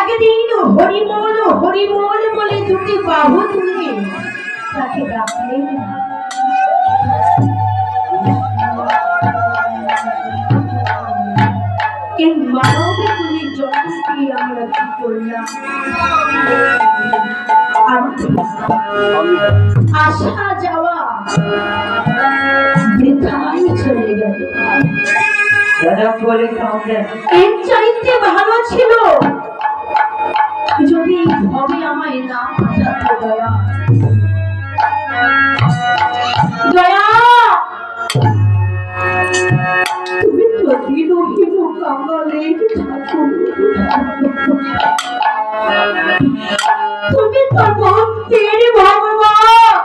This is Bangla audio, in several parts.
একদিন হরিমল হরিমল বলে দুটি বাহু তুলে তাকে ডাকলেন। এই মানবে তুমি জগৎকে আমরা কি করলাম, আসা যাওয়া বৃথাই চলে গেল। এর চাইতে ভালো ছিল যদি ভবে আমায় না পাঠাতো দয়া। দয়া তুমি তো দিনহীন কাঙালে ঠাকুর, তুমি তো ভক্তের ভগবান।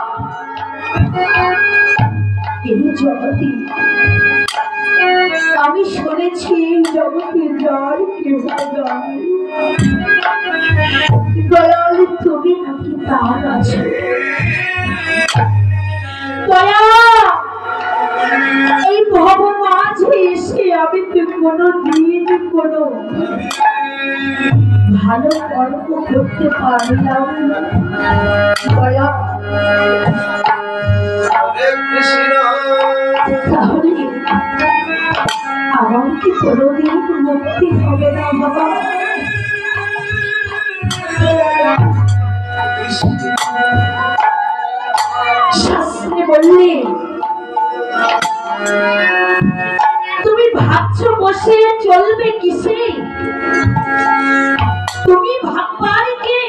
এই জগতে আমি শুনেছি জগতে যার কেহ নাই, দয়াল তুমি নাকি তার আছো। দয়া এই ভব মাঝে এসে আমি তো কোনদিন কোনো ভালো কর্ম করতে পারলাম না। দয়া তাহলে আমার কি কোনদিন মুক্তি হবে না বাবা? শাস্ত্রে বললে তুমি ভাবছো বসে চলবে কিসে, তুমি ভাববার কে?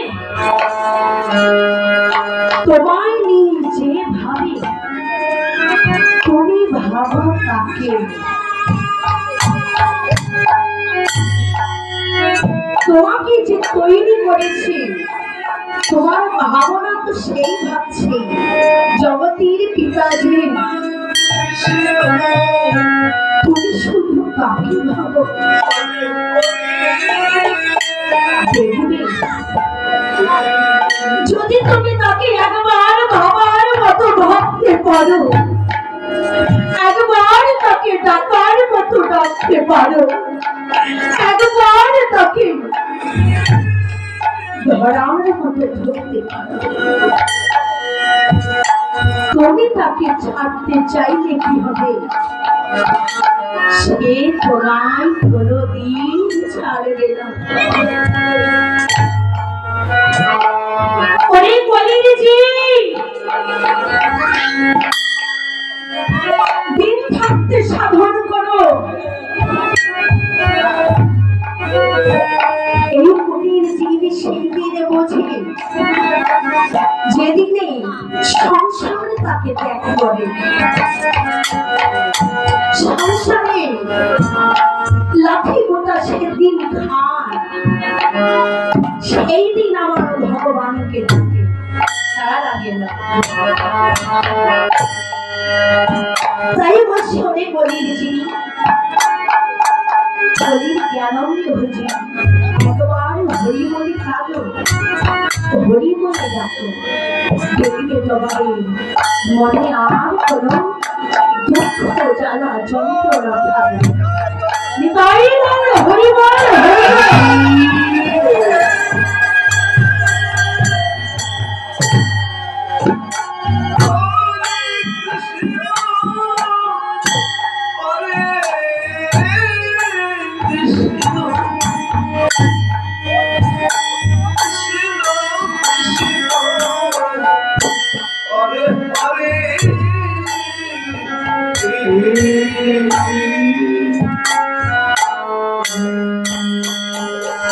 তোমায় নিয়ে যে ভাবে তুমি ভাবো তাকে। তোমাকে যে তৈরি করেছে তোমার ভাবনা তো সেই ভাবছে জগতের পিতাজি। তুমি শুধু কাকে ভাবো? যদি তুমি তাকে একবার ভাবার মতো ভাবতে পারো, একবার তাকে ডাকার মতো ডাকতে পারো, একবার তাকে ধরার মতো ধরতে পারো, তুমি তাকে ছাড়তে চাইলে কি হবে? সে তোমায় কোনদিন ছাড়বে না। ওরে কলির জি, দিন থাকতে সাধন করো। এই কলির জীব সেই দিনে বোঝে যেদিনে সংসার তাকে ত্যাগ করে। সংসারে লাঠি গোটা সেদিন খান, সেই দিন আমার ভগবানকে থাকে, তার আগে না। তাই বলছি অনেক বলির যিনি বলির জ্ঞানন্দ হয়েছে, একবার হরি বলি খাবো, হরি বলে ডাকো, দেখবে তোমার মনে আর কোনো দুঃখ জ্বালা যন্ত্রণা থাকবে। নিতাই বল হরি বল,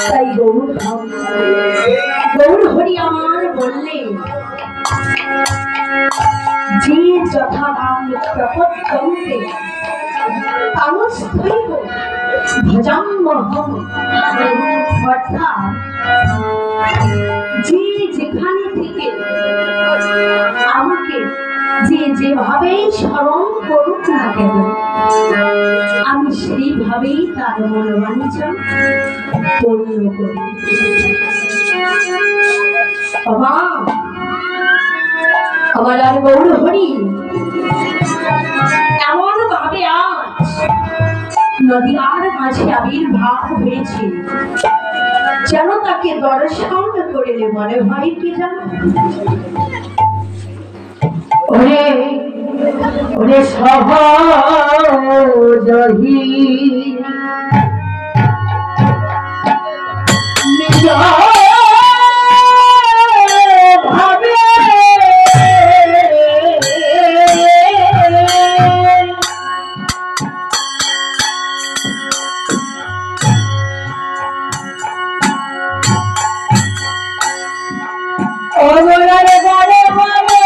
তাই গৌর হরি আমার বললেন যে যথা নাম প্রপদ্যন্তে তামস্থৈব ভজাম্যহম। অর্থাৎ যে যেখানে থেকে আমাকে যে যেভাবে স্মরণ করুক না কেন আমি সেইভাবেই তার মনোবাঞ্ছা পূর্ণ করি। আমার আর গৌর হরি এমন ভাবে আজ নদিয়ার মাঝে আবির্ভাব হয়েছে, যেন তাকে দর্শন করলে মনে হয় কি জানো, ওরে ওরে সহজহি নিজ ভাবে অবরারে বারে বারে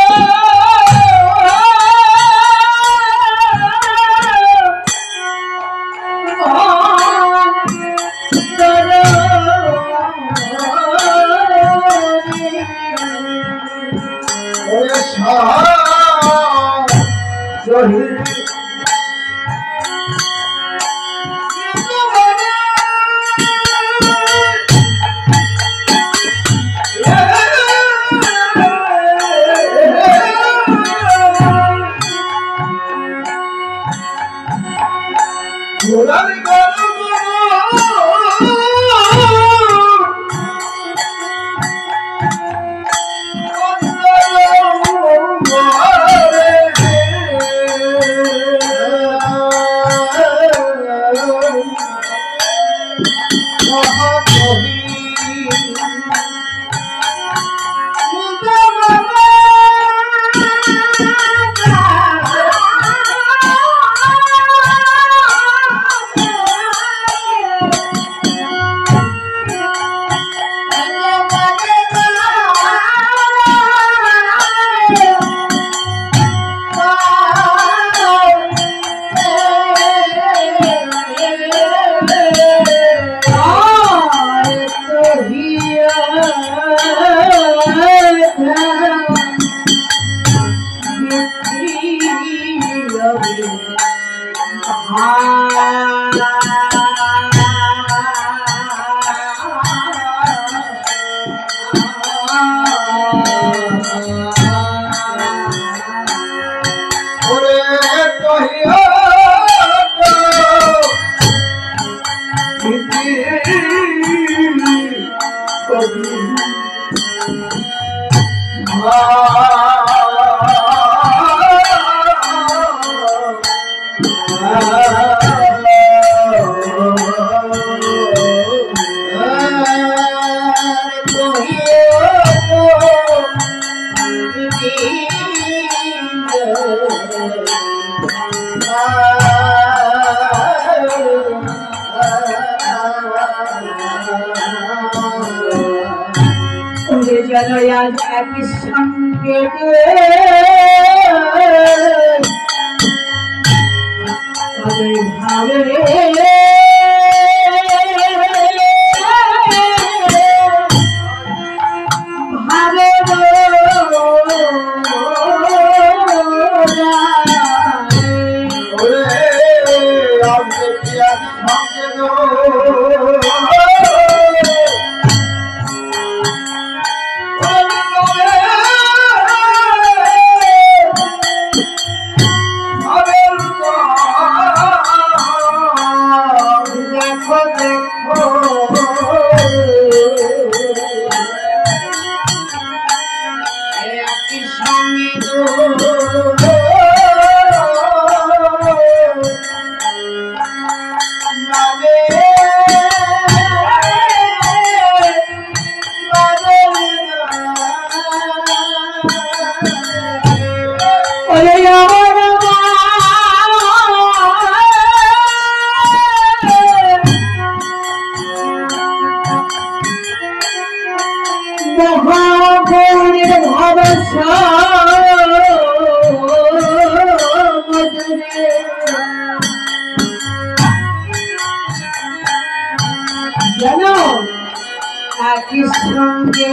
আজ একই সঙ্গে ভাবে ভাবে জানো একই সঙ্গে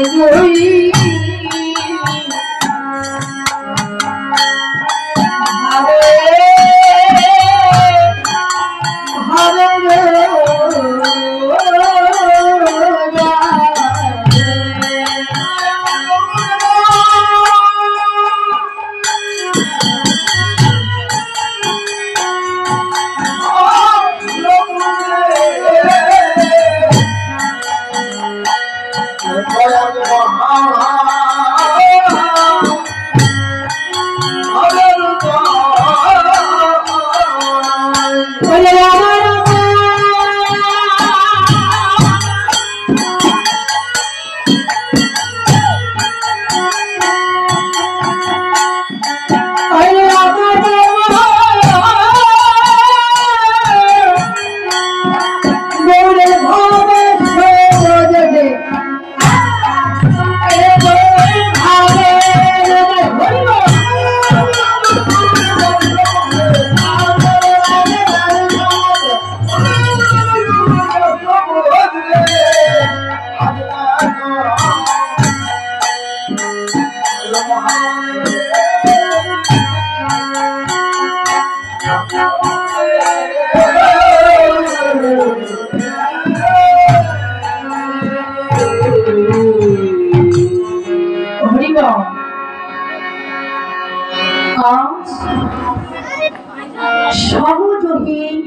জহি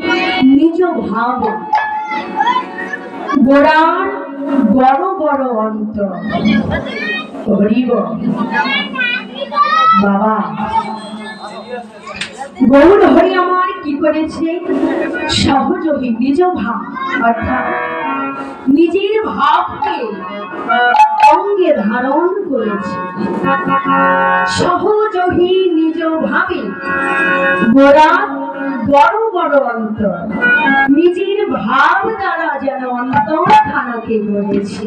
নিজ ভাব গোড়ার বড় বড় অন্তর। হরিব বাবা, গৌর হরি আমার কি করেছে? সহজহি নিজ ভাব, অর্থাৎ নিজের ভাবকে অঙ্গে ধারণ করেছে। সহজহি নিজ ভাবে গোড়া বড় বড় অন্তর, নিজের ভাব দ্বারা যেন অন্তর খানাকে গড়েছে।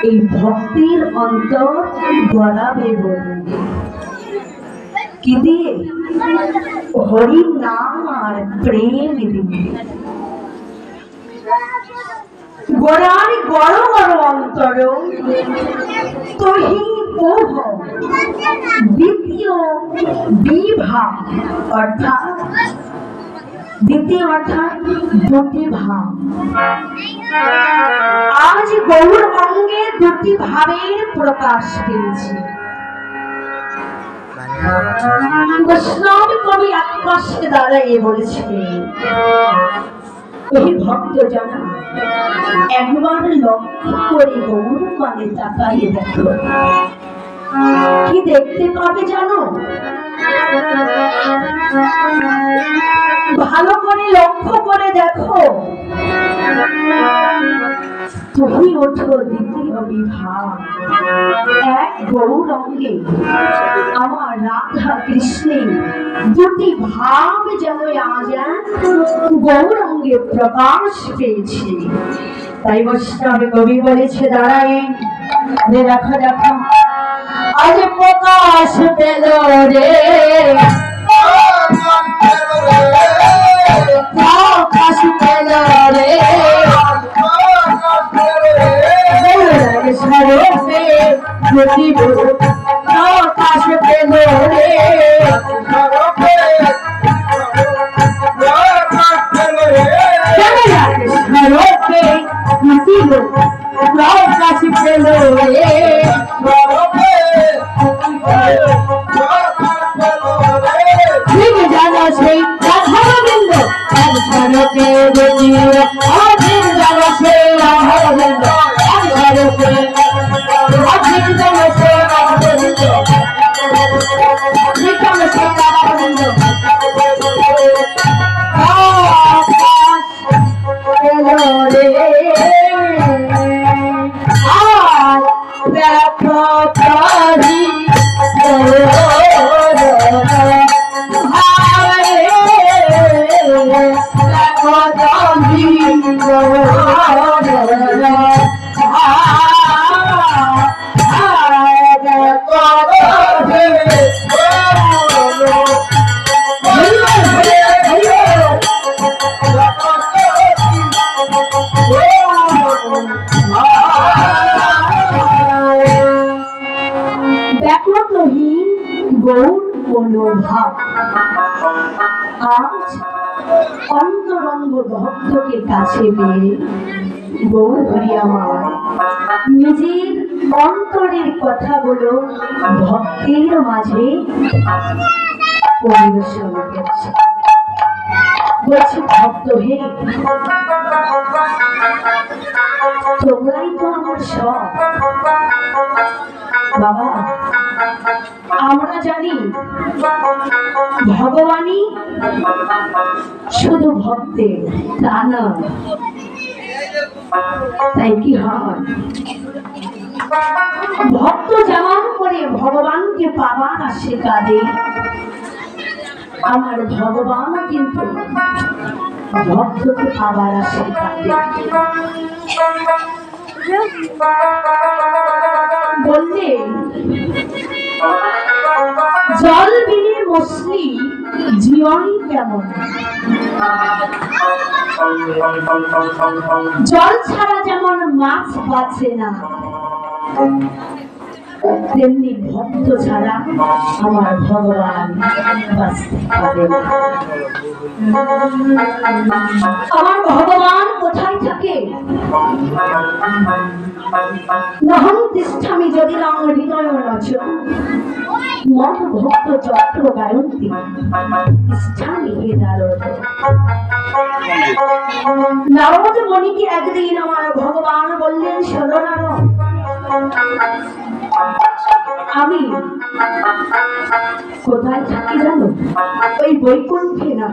এই ভক্তির অন্তর গড়াবে বলে কি দিয়ে? হরি নাম আর প্রেম দিয়ে। গোড়ার বড় বড় অন্তর তহি মোহ দ্বিতীয় বিভাগ, অর্থাৎ দ্বিতীয় অর্থাৎ দুটি ভাব। আজ গৌর অঙ্গে দুটি ভাবের প্রকাশ পেয়েছে। বৈষ্ণব কবি আকাশকে দাঁড়াইয়ে বলেছে, এই ভক্ত জানা একবার লক্ষ্য করে গৌর মানে তাকাইয়ে দেখো। কি দেখতে পাবে জানো? ভালো করে লক্ষ্য করে দেখো। তুমি ওঠো দ্বিতীয় বিভাগ, এক গৌরঙ্গে আমার রাধা কৃষ্ণের দুটি ভাব যেন আজ গৌরঙ্গে প্রকাশ পেয়েছে। তাই বৈষ্ণব কবি বলেছে, দাঁড়াই দেখো দেখো আজ প্রকাশ পেল রে, প্রকাশ পেল রে স্বরূপে প্রকাশ পেল রে, স্বরূপে প্রকাশ পেল রে। ঠিক জানা সেই রাধারবিন্দ এক স্বরূপে অধিক জানা সেই রাধারবিন্দ এক স্বরূপে অধিক জানা সেই রাধারবিন্দ ঠিক জানা সেই রাধারবিন্দ আজ অন্তরঙ্গ ভক্তকে কাছে পেয়ে গৌর হরি আমার নিজের অন্তরের কথাগুলো ভক্তের মাঝে পরিবেশন করছে। বলছে, ভক্ত হে, তোমরাই তো আমার সব। বাবা, আমরা জানি ভগবানই শুধু ভক্তের, তা না। তাই কি হয়, ভক্ত যেমন করে ভগবানকে পাবার আসে কাঁদে, আমার ভগবান কিন্তু ভক্তকে পাবার আসে কাঁদে। বললে জল বিনে মছলি জীবন কেমন, জল ছাড়া যেমন মাছ বাঁচে না, তেমনি ভক্ত ছাড়া আমার ভগবান বাঁচতে পারে না। আমার ভগবান কোথায় থাকে? নহং তিষ্ঠামি যদি রাম হৃদয় রচ, মত ভক্ত চক্র গায়ন্তি স্থানে নারদ মণিকে একদিন আমার ভগবান বললেন, শোনো নারদ, আমি কোথায় থাকি জানো? ওই বৈকুণ্ঠে না,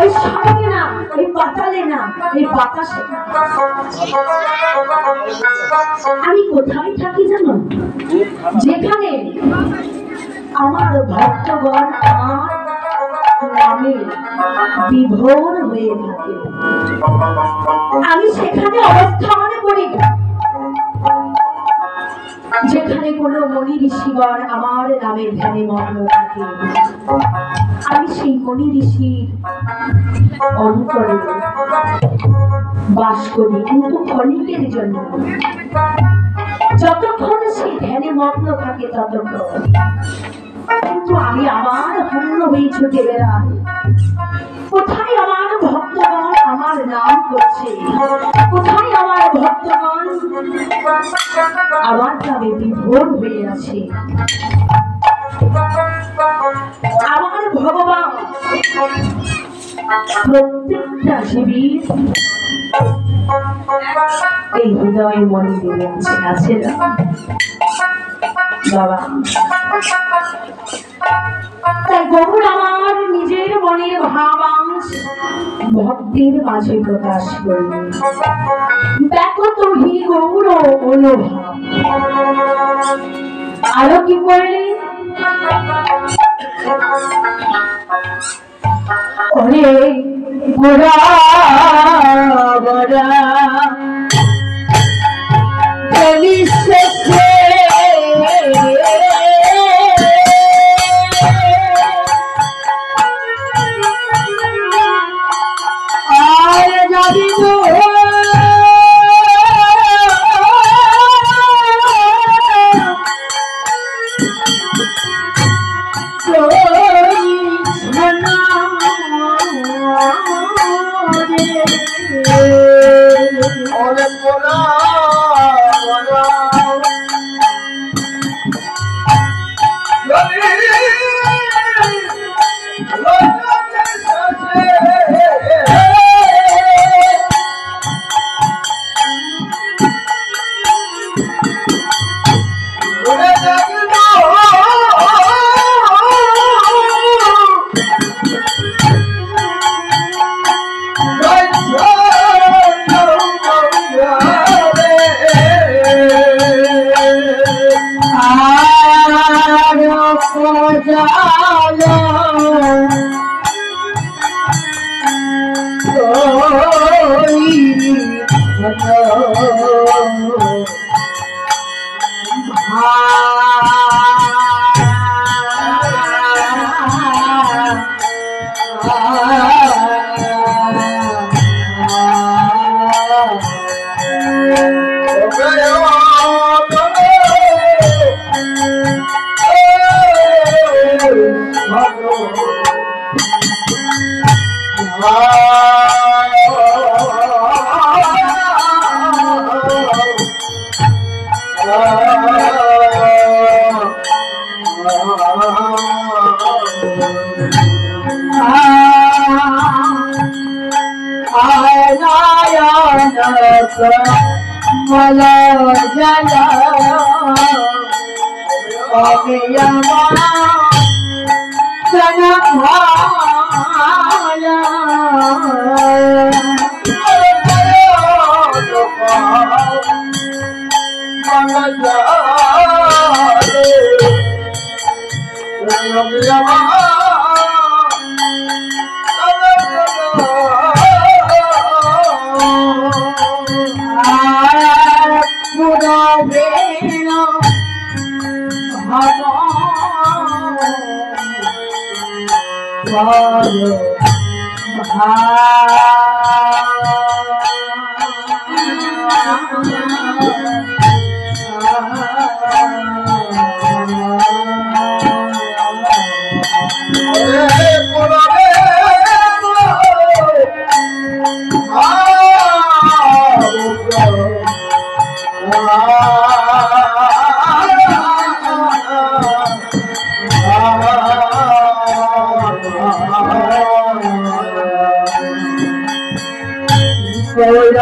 ওই স্বর্গে না, ওই পাতালে না, এই বাতাসে। আমি কোথায় থাকি জানো? যেখানে আমার ভক্তগণ আমার নামে বিভোর হয়ে থাকে, আমি সেখানে অবস্থান করি। যেখানে কোনো মনি ঋষিগণ আমার নামের ধ্যানে মগ্ন থাকে, আমি সেই মনি ঋষির অন্তরে বাস করি, কিন্তু ক্ষণিকের জন্য। যতক্ষণ সে ধ্যানে মগ্ন থাকে ততক্ষণ, কিন্তু আমি আমার হন্য হয়ে ছুটে বেড়াই। কোথায় আমার ভক্তগণ আমার নাম করছে, কোথায় আমার ভক্তগণ আমার নামে বিভোর হয়ে আছে। আমার ভগবান প্রত্যেকটা জীবীর এই হৃদয় মন্দিরে আছে না বাবা? তাই গৌর আমার নিজের মনের ভাবাংশ ভক্তের মাঝে প্রকাশ করলেন। দেখো তো হি গৌর অনুভব। আরো কি করলেন? ওরে গোরা গোরা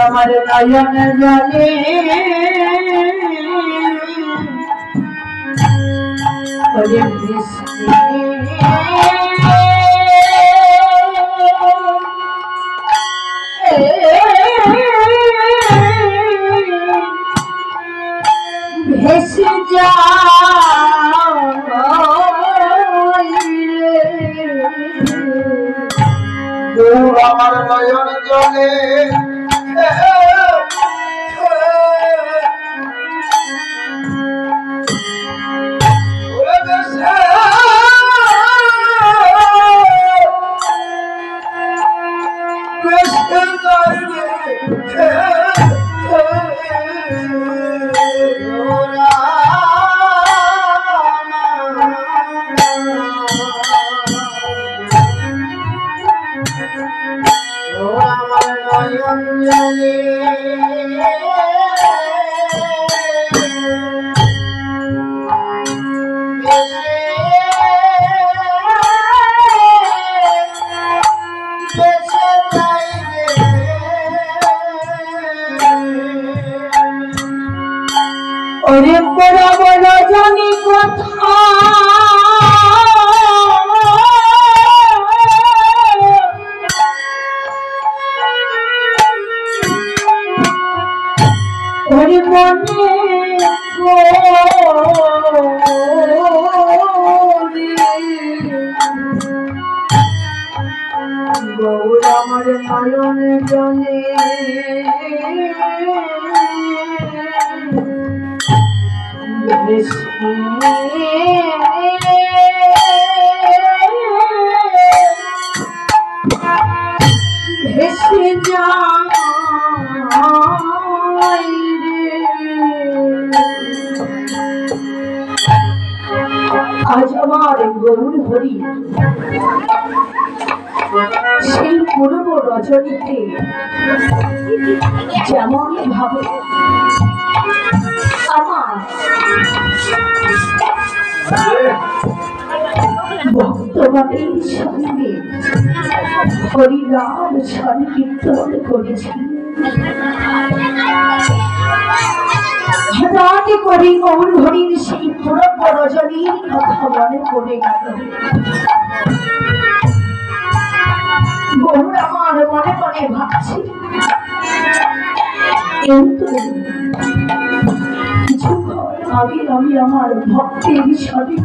আমার নয়ন জলে ওরে বৃষ্টি ভেসে যায় আমার নয়ন জলে ওরে বড় বড় জানি কথা ওরে মনে গৌর আমার নয়ন জলে ভেসে যায় আজ আমার গৌর হরি সেই পূর্ব রজনীতে যেমন ভাবে আমার ভক্তগণের সঙ্গে হরিনাম সংকীর্তন করেছি হঠাৎ করে গৌর হরির সেই পূর্ব রজনীর কথা মনে পড়ে গেল গৌর আমার মনে মনে ভাবছি কিন্তু আগে আমি আমার ভক্তের সাথে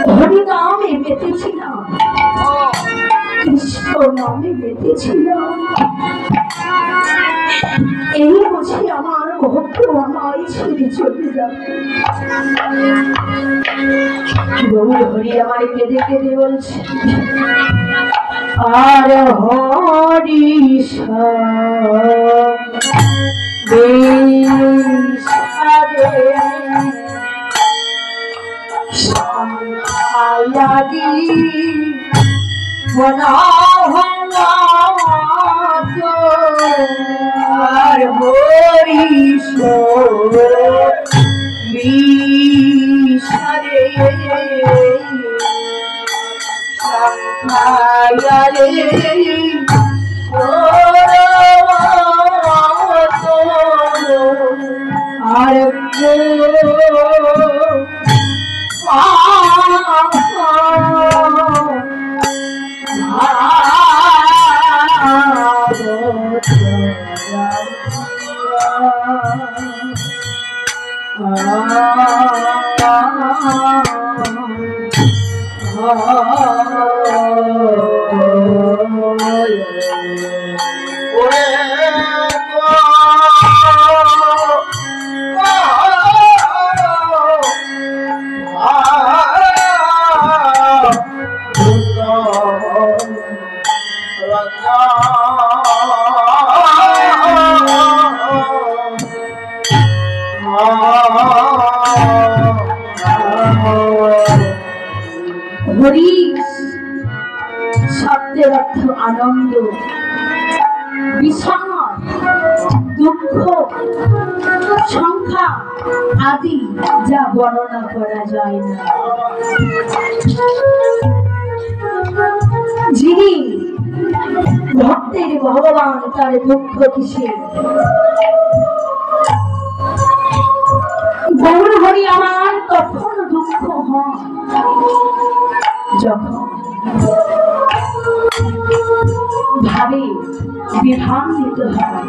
হরিনামে মেতেছিলাম কৃষ্ণ নামে মেতেছিলাম এই বুঝি আমার ভক্ত আমায় ছেড়ে চলে যাবে গৌর হরি আমায় কেঁদে কেঁদে বলছে আর হরিষ সংখ্যাদি আর হরিষ বিষরে সংখ্যারে আর হরি শব্দের অর্থ আনন্দ, বিষাদ, দুঃখ, সংখ্যা আদি যা বর্ণনা করা যায় না। যিনি ভক্তের ভগবান তার দুঃখ কিসে? গৌর হরি আমার তখন দুঃখ হয় যখন ভাবে বিভান্বিত হয়,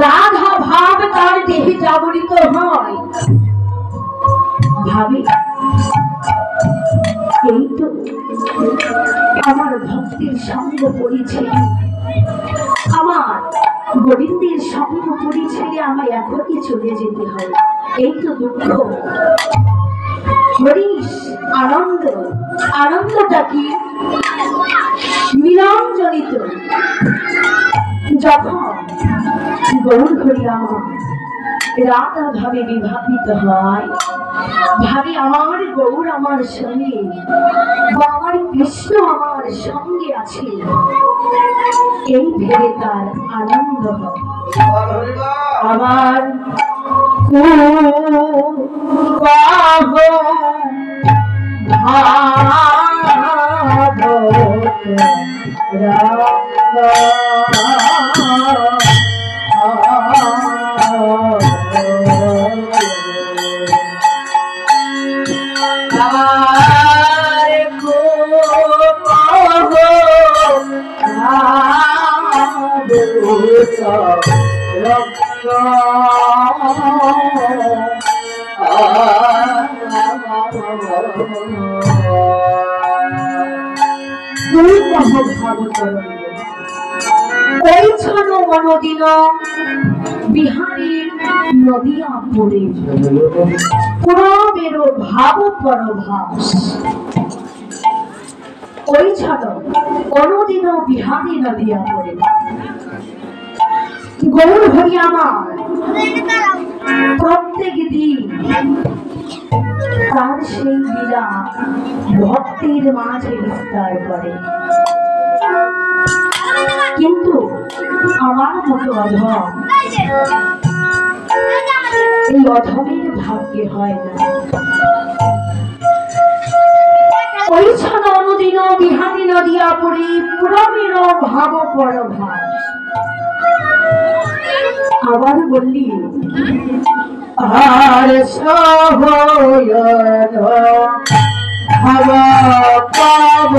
রাধা ভাব তার দেহে জাগরিত হয়, ভাবে এই তো আমার ভক্তির সঙ্গ পড়েছে, আমার গোবিন্দের সঙ্গ পড়েছে, আমায় এখনই চলে যেতে হবে, এই তো দুঃখ। হরিশ আনন্দ, আনন্দটা কি? মিলনজনিত। যখন গৌর হরি আমার রাধা ভাবে বিভাবিত হয়, ভাবি আমার গৌর আমার সঙ্গে বা আমার কৃষ্ণ আমার সঙ্গে আছে, এই ভেবে তার আনন্দ হয়। আমার মনোদিন বিহারীর নদিয়া পড়ে পুরবের ভাব পরভাস, ওই ছাড় অনুদিন বিহারী নদিয়া পড়ে। গৌর হরি আমার প্রত্যেক দিন তার সেই লীলা ভক্তের মাঝে বিস্তার করে, কিন্তু আমার মতো অধম এই অধমের ভাগ্যে হয় না। ওই ছাড় অনুদিন বিহারী নদিয়া পড়ে পুরবের ভাব পরভাস। আবার বললি আর সহয়ন ভাব পাব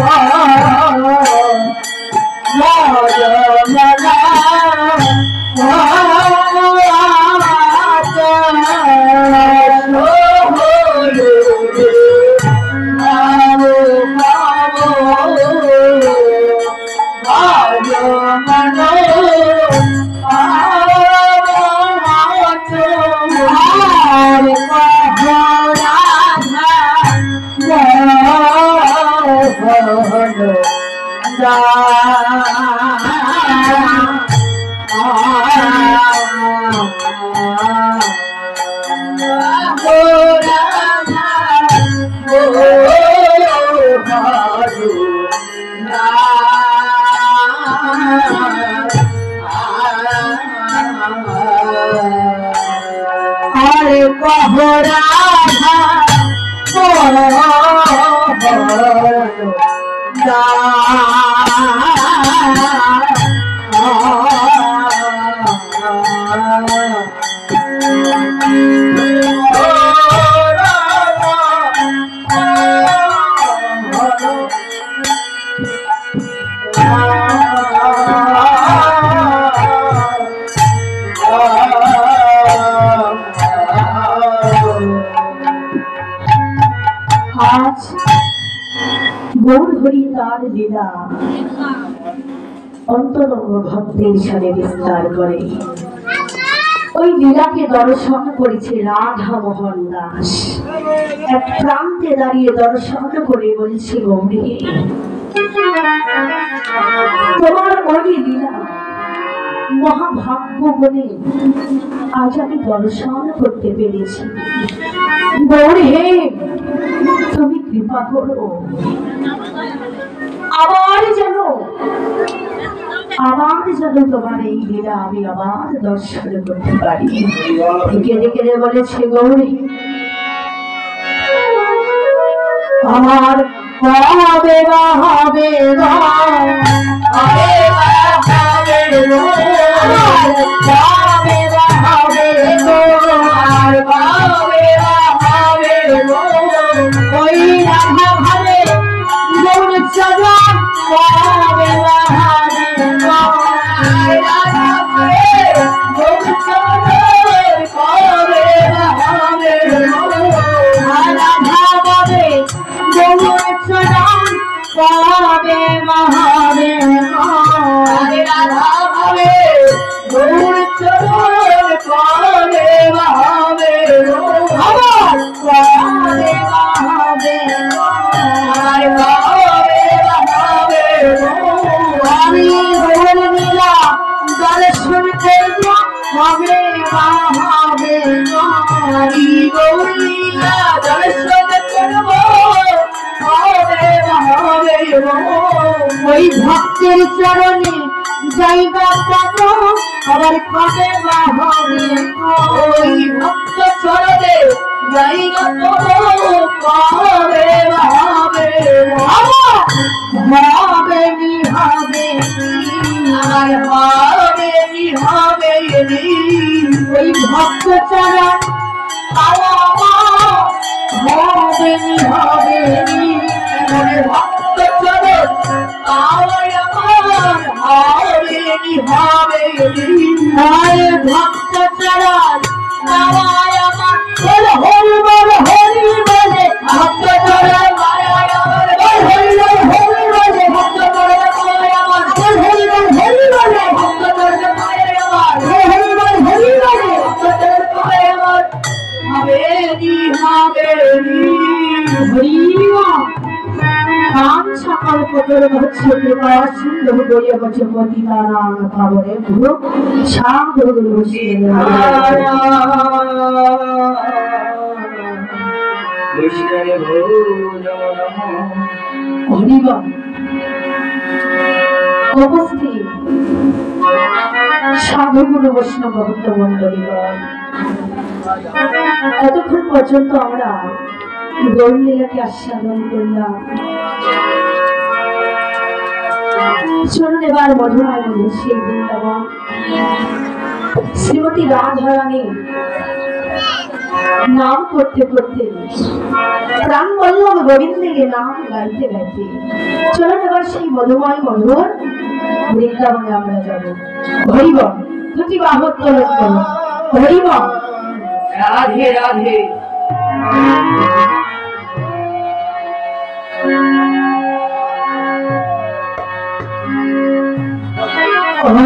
গৌর হরি তার লীলা অন্তরঙ্গ ভক্তের সাথে বিস্তার করে। ওই লীলাকে দর্শন করেছে রাধা মোহন দাস। এক প্রান্তে দাঁড়িয়ে দর্শন করে বলছে, গৌরী তোমার ওই লীলা মহাভাগ্য বলে আজ আমি দর্শন করতে পেরেছি। গৌরী হে, তুমি কৃপা করো, আবার যেন তোমার এই লীলা আমি আবার দর্শন করতে পারি। কেঁদে কেঁদে বলেছে, গৌরী আমার হবে বা হবে গো হবে বা হবে গো হবে বা হবে গো আর হবে বা হবে গো ওই রাধা ভাবে গৌর চরণ হবে বা হবে গো রাধা ভাবে গৌর চরণ হবে বা হবে গো রাধা ভাবে গৌর চরণ হবে বা হবে গো রাধা ভাবে গৌর চরণ হবে বা হবে গো আমার হবে বা হবে গো আর হবে বা হবে গো আমি গৌর লীলা দর্শন করব হবে বা হবে গো আমি গৌর লীলা দর্শন করব হবে বা হবে গো ওই ভক্তের চরণে জায়গা পাবো আবার হবে বা হবে গো ওই ভক্ত চরণে জায়গা পাবো হবে বা হবে গো হবে নি হবে আর হবে নি হবে নি ওই ভক্ত চরণ পাওয়া হবে নি হবে নি ভক্ত চরণ পাওয়া হবে নি হবে নি ভক্ত চরণ পাওয়া আমার হরি বল হরি বলে ভক্ত চরণ হরি বল হরি বলে ভক্ত চরণ আমার হরি বল হরি বলে ভক্ত চরণ আমার হরি বল হরি বলে ভক্ত চরণ আমার হবে নি হরি কাম সকাল পতর হচ্ছে কৃপা সিন্ধু গড়িয়ে বসে পতি তারান পাবনে ভুলো শাম গুরু বসে কৃষ্ণরে ভোজ নমঃ হরিবল উপস্থিত সাধুগুরু বৈষ্ণব ভক্ত মন্ডলীগণ এতক্ষণ পর্যন্ত আমরা গৌরলীলাকে আস্বাদন করলাম চলুন এবার মধুরায় মধুর সেই বৃন্দাবন শ্রীমতী রাধারানী নাম করতে করতে প্রাণ বল্লভ গোবিন্দের নাম গাইতে গাইতে চলুন এবার সেই মধুময় মধুর বৃন্দাবনে আমরা যাব হরিবল দুটি বাহু উত্তোলন করুন হরিবল রাধে রাধে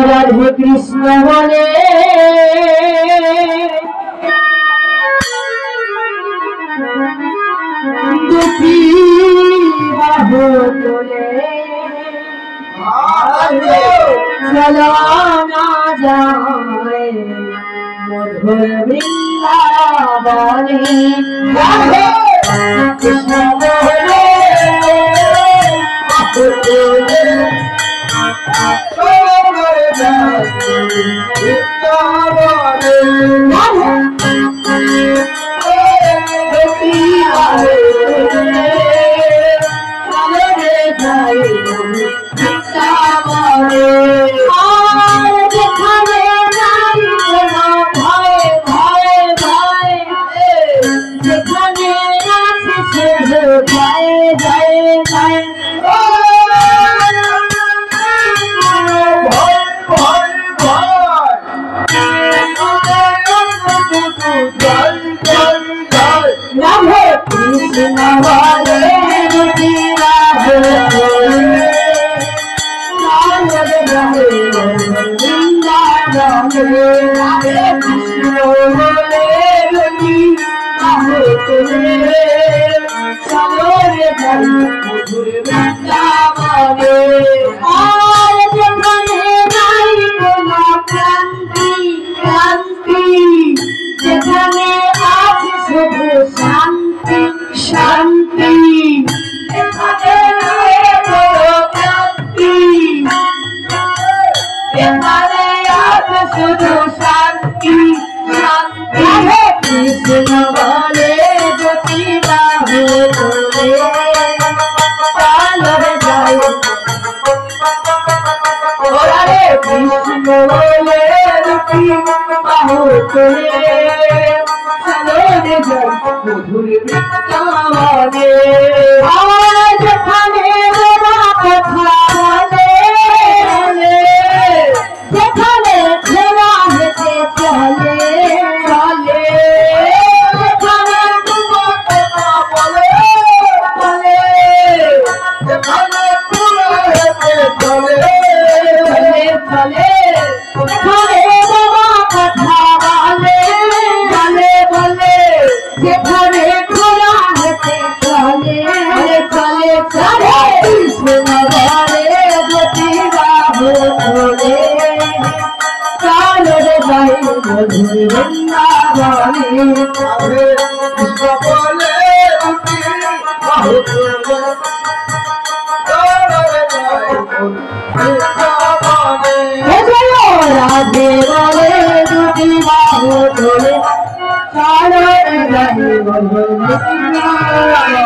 রাধে কৃষ্ণ বলে দুটি বাহু তোলে চলো না যায় মধুর বৃন্দাবনে রাধে কৃষ্ণ বলে বলে দুটি বাহু তোলে চলো রে যাই মধুর বৃন্দাবনে আমার যেখানে বাবা কথা বলে যেখানে খেলা হেঁটে চলে চলে যেখানে তোমার কথা বলে বলে যেখানে খেলা হেঁটে চলে চলে চলে যেখানে বাবা কথা বলে বলে বলে যেখানে খেলা হেঁটে চলে চলে চলে সোনারে গতি বাবু বলে কালের গাই মধুর বৃন্দাবনে আরে কৃষ্ণ বলে দুটি বাহু তোলে কালের গাই মধুর বৃন্দাবনে রাধে বলে দুটি বাহু তোলে কালের গাই মধুর বৃন্দাবনে